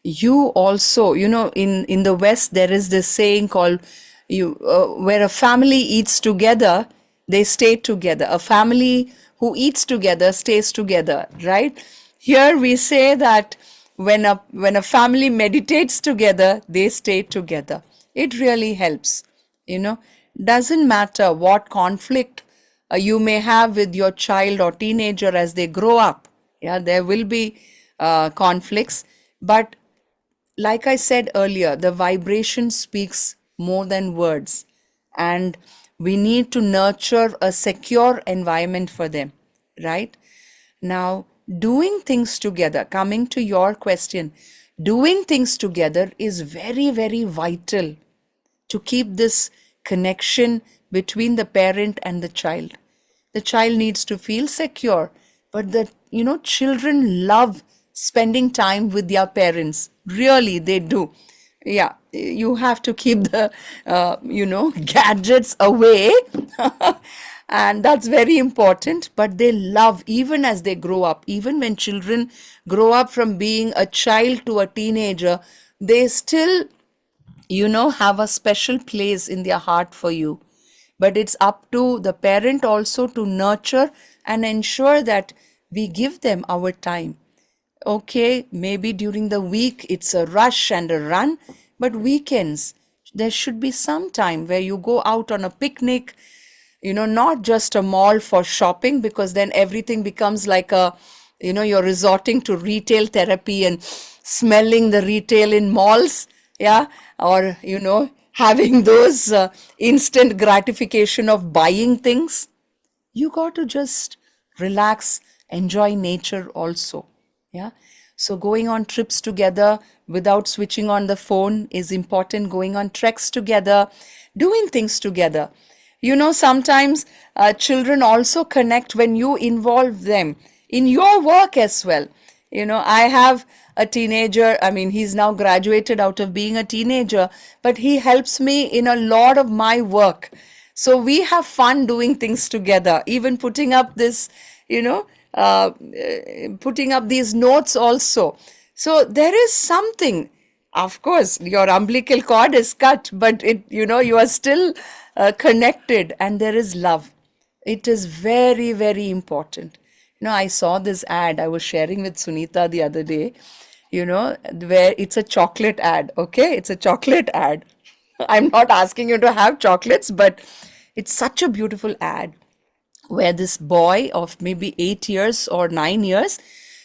you also, in the West, there is this saying called, where a family eats together, they stay together. A family who eats together stays together, right? Here we say that when a family meditates together, they stay together. It really helps. Doesn't matter what conflict you may have with your child or teenager as they grow up. Yeah, there will be conflicts, but like I said earlier, the vibration speaks more than words, and we need to nurture a secure environment for them, right? Now, doing things together, coming to your question, doing things together is very, very vital to keep this connection between the parent and the child. The child needs to feel secure, but children love spending time with their parents. Really, they do. Yeah, you have to keep the gadgets away. And that's very important, but they love, even as they grow up, even when children grow up from being a child to a teenager, they still have a special place in their heart for you. But it's up to the parent also to nurture and ensure that we give them our time. Okay, maybe during the week it's a rush and a run, but weekends, there should be some time where you go out on a picnic, not just a mall for shopping, because then everything becomes like you're resorting to retail therapy and smelling the retail in malls. Yeah, or having those instant gratification of buying things. You got to just relax, enjoy nature also. Yeah, so going on trips together without switching on the phone is important. Going on treks together, doing things together. Sometimes children also connect when you involve them in your work as well. I have a teenager. I mean, he's now graduated out of being a teenager, but he helps me in a lot of my work. So we have fun doing things together, even putting up this, putting up these notes also. So there is something. Of course, your umbilical cord is cut, but you are still connected, and there is love. It is very, very important. I saw this ad I was sharing with Sunita the other day, where it's a chocolate ad. Okay, it's a chocolate ad. I'm not asking you to have chocolates, but it's such a beautiful ad where this boy of maybe 8 years or 9 years,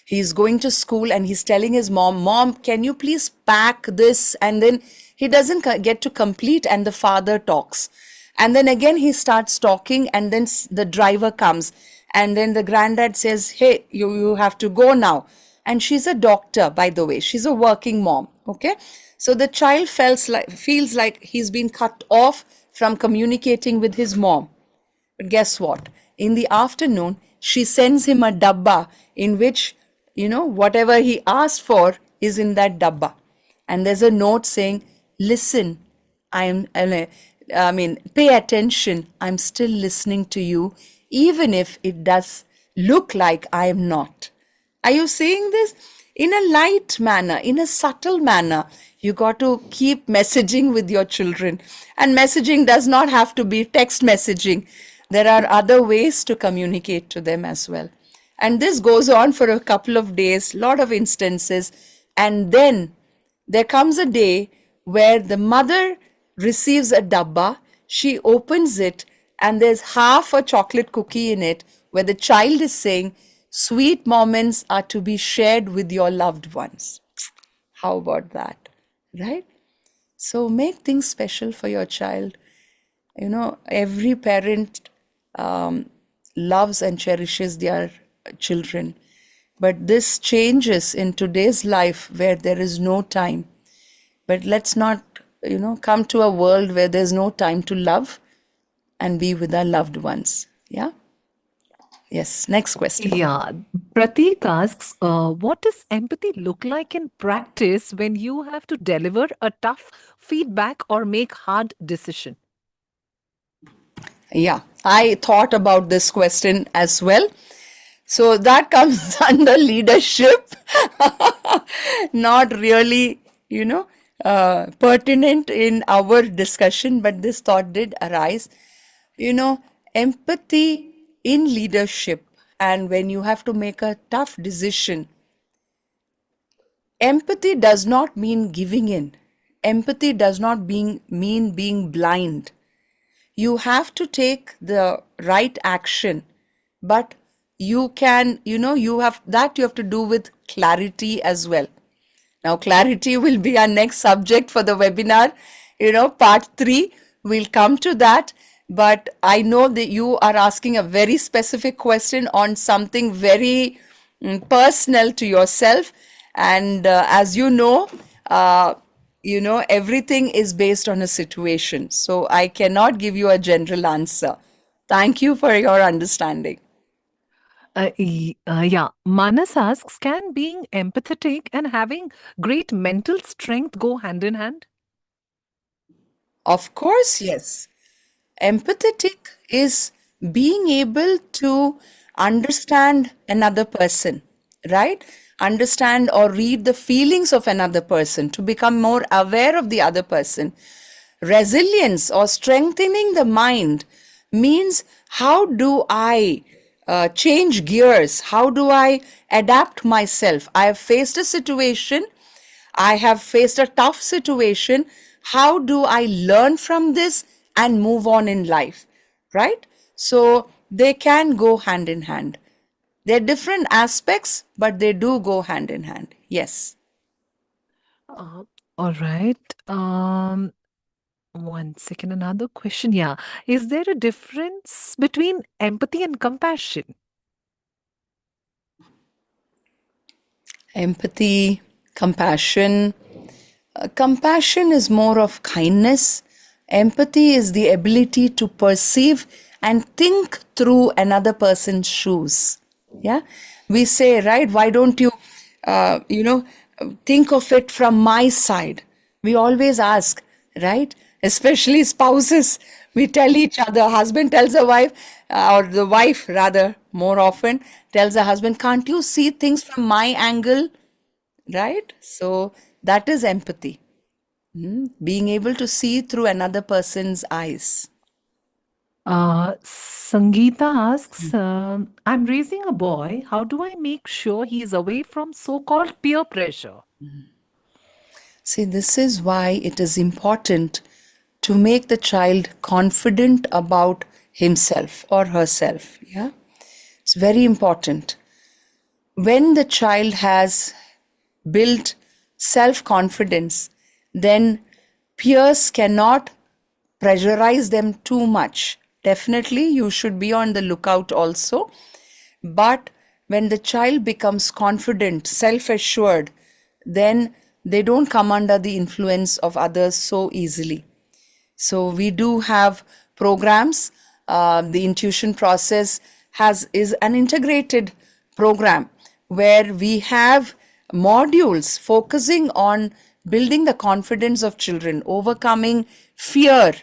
he's going to school and he's telling his mom, can you please pack this? And then he doesn't get to complete, and the father talks. And then again, he starts talking, and then the driver comes. And then the granddad says, hey, you have to go now. And she's a doctor, by the way. She's a working mom. Okay. So the child feels like he's been cut off from communicating with his mom. But guess what? In the afternoon, she sends him a dabba in which, whatever he asked for is in that dabba. And there's a note saying, listen, pay attention. I'm still listening to you, even if it does look like I am not. Are you seeing this? In a light manner, in a subtle manner, you got to keep messaging with your children. And messaging does not have to be text messaging. There are other ways to communicate to them as well. And this goes on for a couple of days, lot of instances. And then there comes a day where the mother receives a dabba, she opens it, and there's half a chocolate cookie in it, where the child is saying, sweet moments are to be shared with your loved ones. How about that, right? So make things special for your child. Every parent loves and cherishes their children. But this changes in today's life where there is no time. But let's not, come to a world where there's no time to love and be with our loved ones. Yeah? Yes, next question. Yeah, Pratik asks, what does empathy look like in practice when you have to deliver a tough feedback or make hard decision? Yeah, I thought about this question as well. So that comes under leadership, not really, pertinent in our discussion, but this thought did arise. Empathy in leadership, and when you have to make a tough decision, empathy does not mean giving in. Empathy does not mean being blind. You have to take the right action, but you can, you have to do with clarity as well. Now, clarity will be our next subject for the webinar, part 3. We'll come to that. But I know that you are asking a very specific question on something very personal to yourself. And as you know, everything is based on a situation. So I cannot give you a general answer. Thank you for your understanding. Yeah, Manas asks, can being empathetic and having great mental strength go hand in hand? Of course, yes. Empathetic is being able to understand another person, right? Understand or read the feelings of another person, to become more aware of the other person. Resilience or strengthening the mind means, how do I change gears? How do I adapt myself? I have faced a situation. I have faced a tough situation. How do I learn from this and move on in life, right? So they can go hand in hand. They're different aspects, but they do go hand in hand. Yes. All right. One second, another question. Yeah. Is there a difference between empathy and compassion? Empathy, compassion. Compassion is more of kindness. Empathy is the ability to perceive and think through another person's shoes. Yeah, we say, right, why don't you, think of it from my side? We always ask, right? Especially spouses, we tell each other, husband tells a wife, or the wife rather, more often, tells the husband, can't you see things from my angle? Right? So that is empathy. Being able to see through another person's eyes. Sangeeta asks, I'm raising a boy. How do I make sure he is away from so-called peer pressure? See, this is why it is important to make the child confident about himself or herself. Yeah, it's very important. When the child has built self-confidence, then peers cannot pressurize them too much. Definitely, you should be on the lookout also. But when the child becomes confident, self-assured, then they don't come under the influence of others so easily. So we do have programs. The intuition process is an integrated program where we have modules focusing on building the confidence of children, overcoming fear,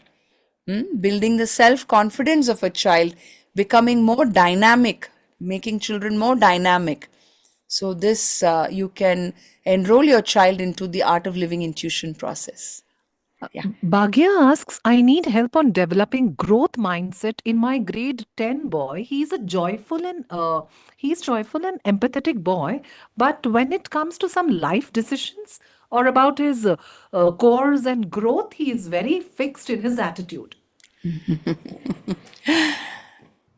building the self-confidence of a child, becoming more dynamic, making children more dynamic. So this, you can enroll your child into the Art of Living intuition process. Yeah. Bhagya asks, I need help on developing growth mindset in my grade 10 boy. He's joyful and empathetic boy, but when it comes to some life decisions or about his course and growth, he is very fixed in his attitude.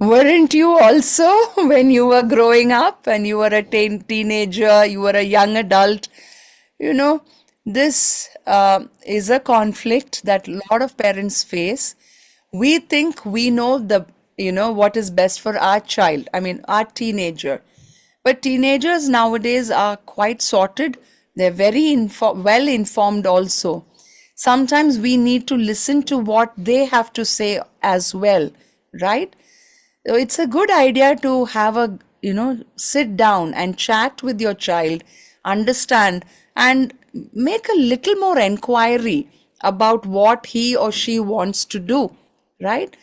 Weren't you also, when you were growing up and you were a teenager, you were a young adult? You know, this is a conflict that a lot of parents face. We think we know what is best for our child, I mean, our teenager. But teenagers nowadays are quite sorted. They're very well informed also. Sometimes we need to listen to what they have to say as well, right? So it's a good idea to have sit down and chat with your child, understand, and make a little more inquiry about what he or she wants to do, right?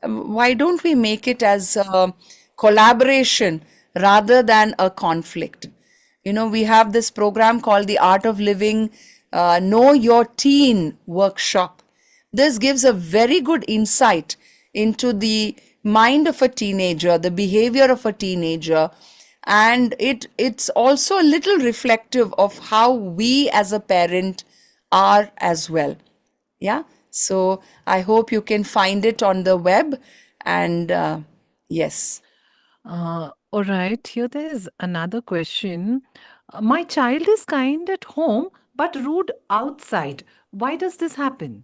Why don't we make it as a collaboration rather than a conflict? We have this program called the Art of Living Know Your Teen workshop. This gives a very good insight into the mind of a teenager, the behavior of a teenager, and it's also a little reflective of how we as a parent are as well. Yeah, so I hope you can find it on the web, and yes. All right, here there's another question. My child is kind at home but rude outside. Why does this happen?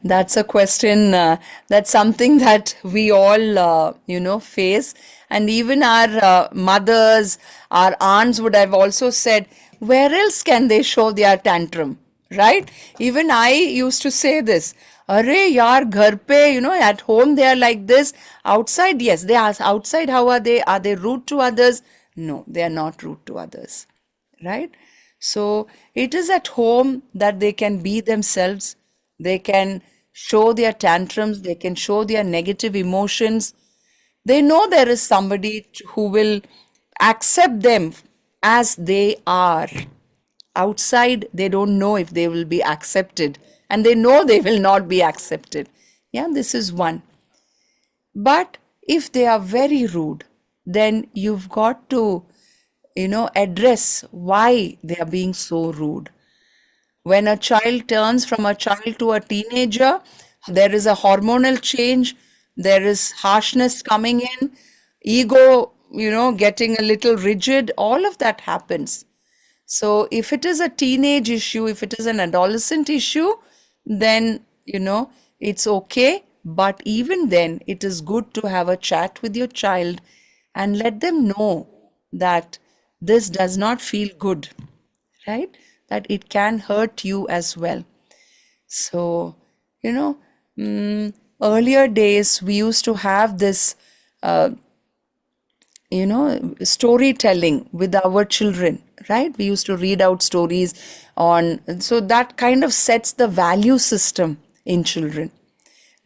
That's a question, that's something that we all, face. And even our mothers, our aunts would have also said, where else can they show their tantrum, right? Even I used to say this, Arre yaar, ghar pe, at home they are like this. Outside, yes, they ask, outside, how are they? Are they rude to others? No, they are not rude to others, right? So it is at home that they can be themselves. They can show their tantrums, they can show their negative emotions. They know there is somebody who will accept them as they are. Outside, they don't know if they will be accepted, and they know they will not be accepted. Yeah, this is one. But if they are very rude, then you've got to, address why they are being so rude. When a child turns from a child to a teenager, there is a hormonal change, there is harshness coming in, ego, getting a little rigid, all of that happens. So if it is a teenage issue, if it is an adolescent issue, then, it's okay. But even then, it is good to have a chat with your child and let them know that this does not feel good, right? That it can hurt you as well. So, earlier days, we used to have this, storytelling with our children, right? We used to read out stories so that kind of sets the value system in children.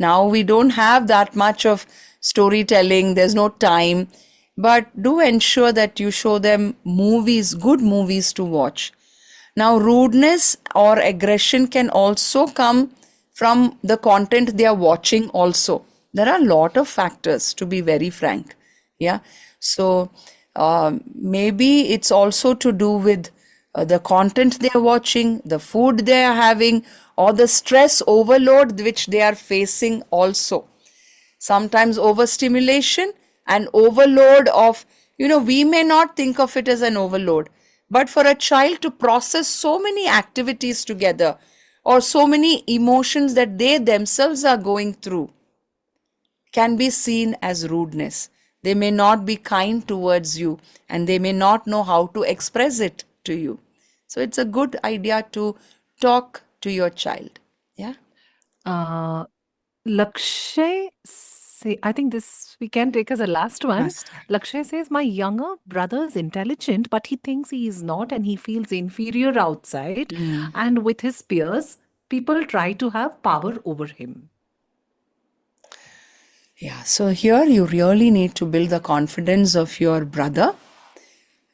Now we don't have that much of storytelling, there's no time, but do ensure that you show them movies, good movies to watch. Now, rudeness or aggression can also come from the content they are watching also. There are a lot of factors, to be very frank. Yeah. So maybe it's also to do with the content they are watching, the food they are having, or the stress overload which they are facing also. Sometimes overstimulation and overload of, we may not think of it as an overload, but for a child to process so many activities together or so many emotions that they themselves are going through can be seen as rudeness. They may not be kind towards you and they may not know how to express it to you. So it's a good idea to talk to your child. Yeah. Lakshay say, I think this we can take as a last one. Last. Lakshay says, my younger brother is intelligent, but he thinks he is not and he feels inferior outside. And with his peers, people try to have power over him. Yeah, so here you really need to build the confidence of your brother.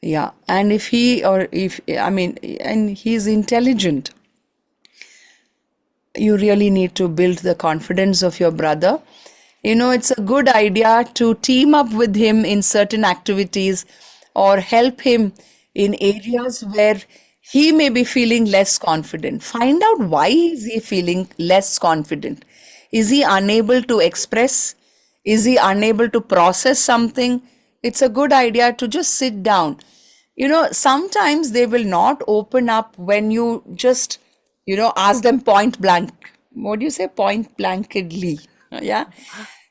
Yeah, and if and he's intelligent, you really need to build the confidence of your brother. It's a good idea to team up with him in certain activities or help him in areas where he may be feeling less confident. Find out why is he feeling less confident. Is he unable to express? Is he unable to process something? It's a good idea to just sit down. Sometimes they will not open up when you just, ask them point blank. What do you say? Point blankedly. Yeah.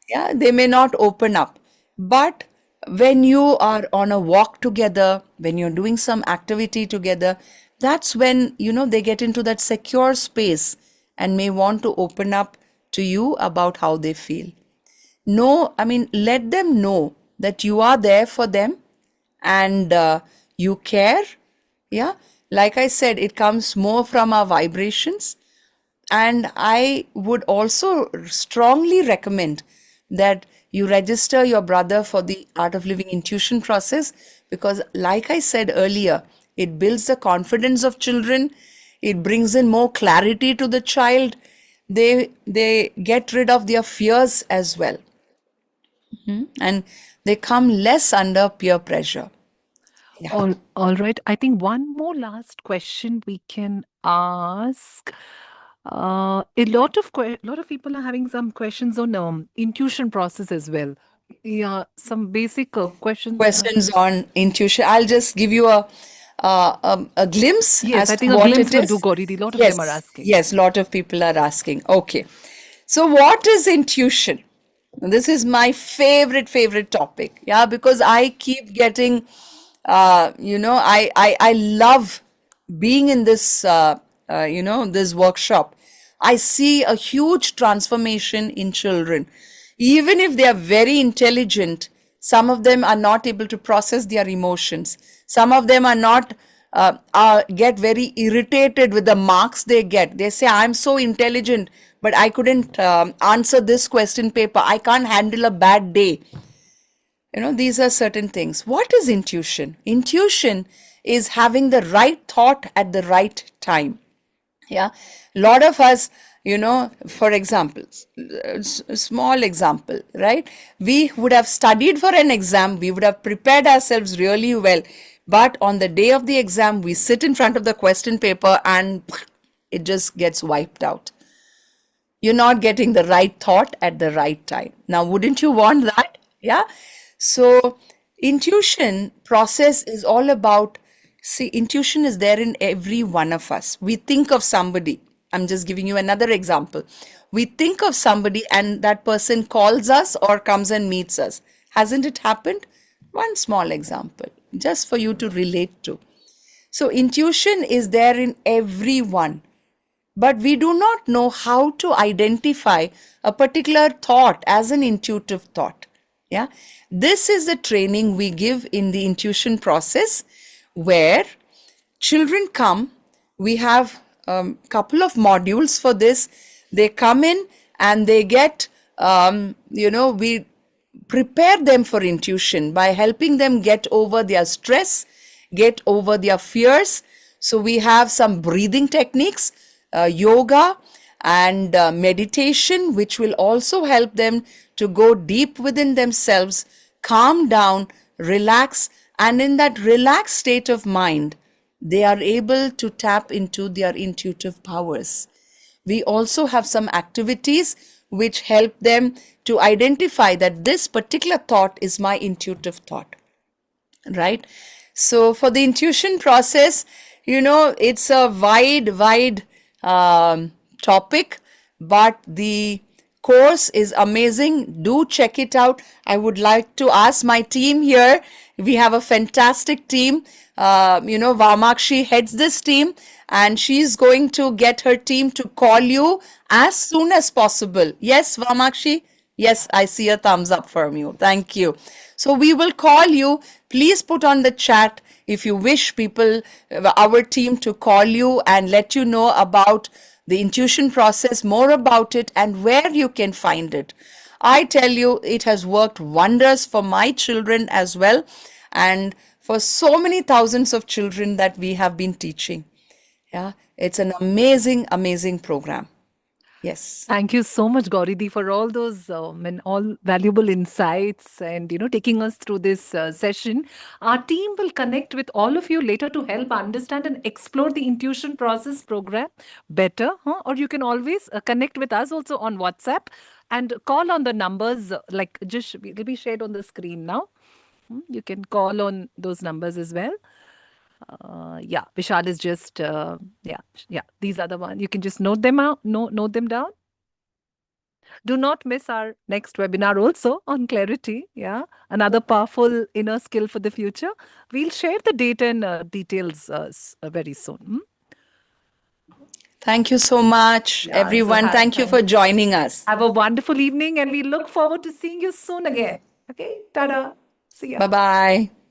Yeah. They may not open up. But when you are on a walk together, when you're doing some activity together, that's when, they get into that secure space and may want to open up to you about how they feel. Let them know that you are there for them and you care. Yeah. Like I said, it comes more from our vibrations. And I would also strongly recommend that you register your brother for the Art of Living Intuition process because, like I said earlier, it builds the confidence of children. It brings in more clarity to the child. They get rid of their fears as well. And they come less under peer pressure. Yeah. All right. I think one more last question we can ask. A lot of people are having some questions on intuition process as well. Yeah, some basic questions. Questions on intuition. I'll just give you a glimpse Yes, I as think to a what glimpse it will is. do, Gauri. A lot of Yes, them are asking. yes, lot of people are asking. Okay. So what is intuition? This is my favorite topic. Yeah, because I keep getting, I love being in this, this workshop. I see a huge transformation in children. Even if they are very intelligent, some of them are not able to process their emotions. Some of them are not, get very irritated with the marks they get. They say, I'm so intelligent, but I couldn't answer this question paper. I can't handle a bad day. These are certain things. What is intuition? Intuition is having the right thought at the right time. Yeah. A lot of us, for example, small example, right? We would have studied for an exam. We would have prepared ourselves really well. But on the day of the exam, we sit in front of the question paper and it just gets wiped out. You're not getting the right thought at the right time. Now, wouldn't you want that? Yeah. So intuition process is all about, see, intuition is there in every one of us. We think of somebody. I'm just giving you another example. We think of somebody and that person calls us or comes and meets us. Hasn't it happened? One small example, just for you to relate to. So intuition is there in everyone. But we do not know how to identify a particular thought as an intuitive thought. Yeah, this is the training we give in the intuition process where children come. We have a couple of modules for this. They come in and they get, we prepare them for intuition by helping them get over their stress, get over their fears. So we have some breathing techniques, yoga and meditation, which will also help them to go deep within themselves, calm down, relax, and in that relaxed state of mind, they are able to tap into their intuitive powers. We also have some activities which help them to identify that this particular thought is my intuitive thought, right? So for the intuition process, it's a wide topic, but the course is amazing. Do check it out. I would like to ask my team here. We have a fantastic team. Vamakshi heads this team, and she's going to get her team to call you as soon as possible. Yes, Vamakshi? Yes, I see a thumbs up from you. Thank you. So we will call you. Please put on the chat if you wish people, our team, to call you and let you know about the intuition process, more about it, and where you can find it. I tell you, it has worked wonders for my children as well, and for so many thousands of children that we have been teaching. Yeah, it's an amazing program. Yes. Thank you so much, Gauri, for all those and all valuable insights and taking us through this session. Our team will connect with all of you later to help understand and explore the intuition process program better. Or you can always connect with us also on WhatsApp and call on the numbers like just will be shared on the screen now. You can call on those numbers as well. Yeah, Vishal is just yeah. These are the ones. You can just note them out. Note them down. Do not miss our next webinar also on clarity. Yeah, another powerful inner skill for the future. We'll share the date and details very soon. Thank you so much, everyone. Thank you for joining us. Have a wonderful evening, and we look forward to seeing you soon again. Okay, tada. See ya. Bye-bye.